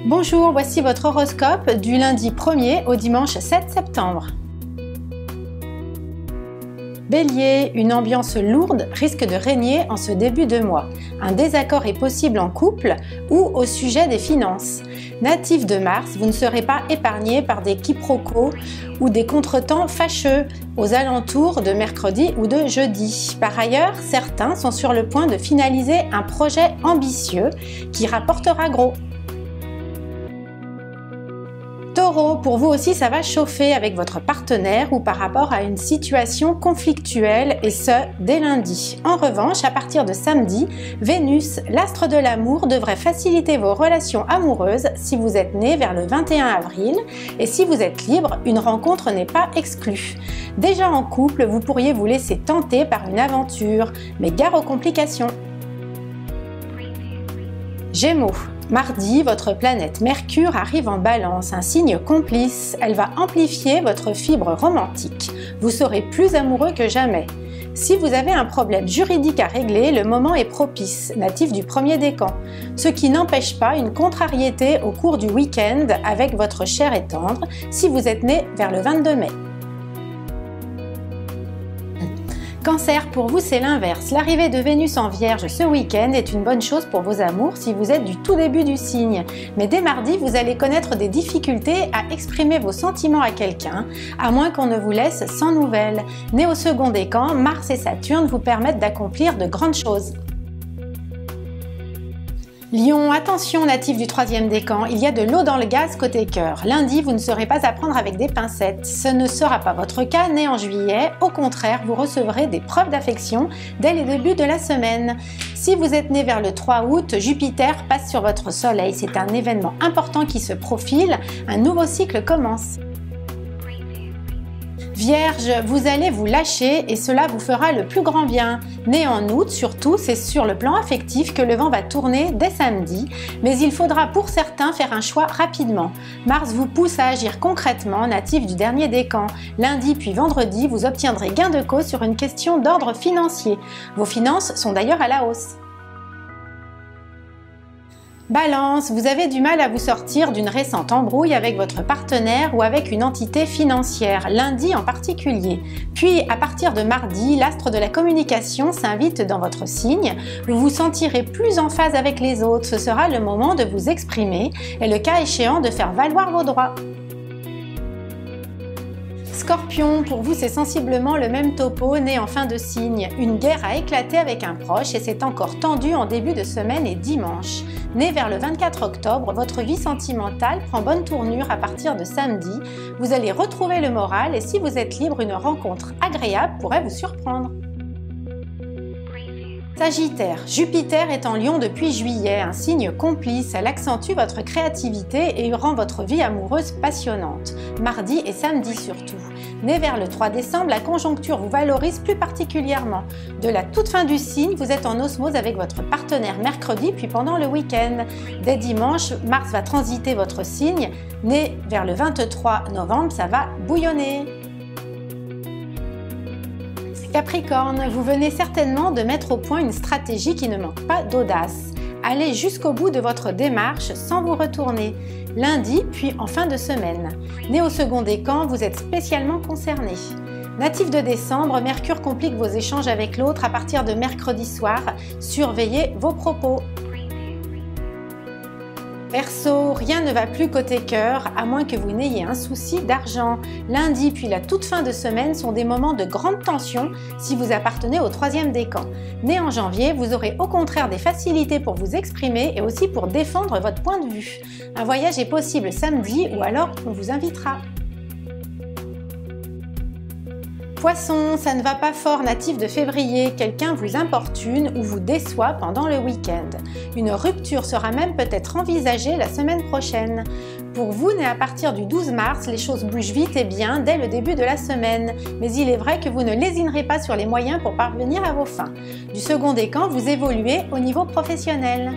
Bonjour, voici votre horoscope du lundi 1er au dimanche 7 septembre. Bélier, une ambiance lourde risque de régner en ce début de mois. Un désaccord est possible en couple ou au sujet des finances. Natif de Mars, vous ne serez pas épargné par des quiproquos ou des contretemps fâcheux aux alentours de mercredi ou de jeudi. Par ailleurs, certains sont sur le point de finaliser un projet ambitieux qui rapportera gros. Taureau, pour vous aussi ça va chauffer avec votre partenaire ou par rapport à une situation conflictuelle et ce, dès lundi. En revanche, à partir de samedi, Vénus, l'astre de l'amour, devrait faciliter vos relations amoureuses si vous êtes né vers le 21 avril et si vous êtes libre, une rencontre n'est pas exclue. Déjà en couple, vous pourriez vous laisser tenter par une aventure, mais gare aux complications. Gémeaux. Mardi, votre planète Mercure arrive en Balance, un signe complice. Elle va amplifier votre fibre romantique. Vous serez plus amoureux que jamais. Si vous avez un problème juridique à régler, le moment est propice, natif du premier décan. Ce qui n'empêche pas une contrariété au cours du week-end avec votre cher et tendre si vous êtes né vers le 22 mai. Cancer, pour vous c'est l'inverse. L'arrivée de Vénus en Vierge ce week-end est une bonne chose pour vos amours si vous êtes du tout début du signe. Mais dès mardi, vous allez connaître des difficultés à exprimer vos sentiments à quelqu'un, à moins qu'on ne vous laisse sans nouvelles. Né au second décan, Mars et Saturne vous permettent d'accomplir de grandes choses. Lion, attention natif du troisième décan, il y a de l'eau dans le gaz côté cœur. Lundi, vous ne serez pas à prendre avec des pincettes. Ce ne sera pas votre cas né en juillet. Au contraire, vous recevrez des preuves d'affection dès les débuts de la semaine. Si vous êtes né vers le 3 août, Jupiter passe sur votre soleil. C'est un événement important qui se profile. Un nouveau cycle commence. Vierge, vous allez vous lâcher et cela vous fera le plus grand bien. Né en août, surtout, c'est sur le plan affectif que le vent va tourner dès samedi, mais il faudra pour certains faire un choix rapidement. Mars vous pousse à agir concrètement, natif du dernier décan. Lundi puis vendredi, vous obtiendrez gain de cause sur une question d'ordre financier. Vos finances sont d'ailleurs à la hausse. Balance, vous avez du mal à vous sortir d'une récente embrouille avec votre partenaire ou avec une entité financière, lundi en particulier. Puis, à partir de mardi, l'astre de la communication s'invite dans votre signe. Vous vous sentirez plus en phase avec les autres. Ce sera le moment de vous exprimer et le cas échéant de faire valoir vos droits. Scorpion, pour vous c'est sensiblement le même topo né en fin de signe. Une guerre a éclaté avec un proche et c'est encore tendu en début de semaine et dimanche. Né vers le 24 octobre, votre vie sentimentale prend bonne tournure à partir de samedi. Vous allez retrouver le moral et si vous êtes libre, une rencontre agréable pourrait vous surprendre. Sagittaire, Jupiter est en Lion depuis juillet, un signe complice, elle accentue votre créativité et rend votre vie amoureuse passionnante, mardi et samedi surtout. Né vers le 3 décembre, la conjoncture vous valorise plus particulièrement. De la toute fin du signe, vous êtes en osmose avec votre partenaire mercredi puis pendant le week-end. Dès dimanche, Mars va transiter votre signe, né vers le 23 novembre, ça va bouillonner. Capricorne, vous venez certainement de mettre au point une stratégie qui ne manque pas d'audace. Allez jusqu'au bout de votre démarche sans vous retourner. Lundi, puis en fin de semaine. Né au second décan, vous êtes spécialement concerné. Natif de décembre, Mercure complique vos échanges avec l'autre à partir de mercredi soir. Surveillez vos propos. Verseau, rien ne va plus côté cœur, à moins que vous n'ayez un souci d'argent. Lundi puis la toute fin de semaine sont des moments de grande tension si vous appartenez au troisième décan. Né en janvier, vous aurez au contraire des facilités pour vous exprimer et aussi pour défendre votre point de vue. Un voyage est possible samedi ou alors on vous invitera. Poisson, ça ne va pas fort natif de février, quelqu'un vous importune ou vous déçoit pendant le week-end. Une rupture sera même peut-être envisagée la semaine prochaine. Pour vous, né à partir du 12 mars, les choses bougent vite et bien dès le début de la semaine. Mais il est vrai que vous ne lésinerez pas sur les moyens pour parvenir à vos fins. Du second décan, vous évoluez au niveau professionnel.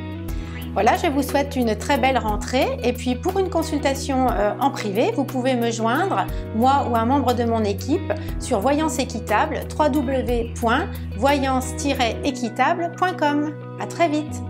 Voilà, je vous souhaite une très belle rentrée et puis pour une consultation en privé, vous pouvez me joindre, moi ou un membre de mon équipe, sur Voyance Équitable, www.voyance-équitable.com. À très vite!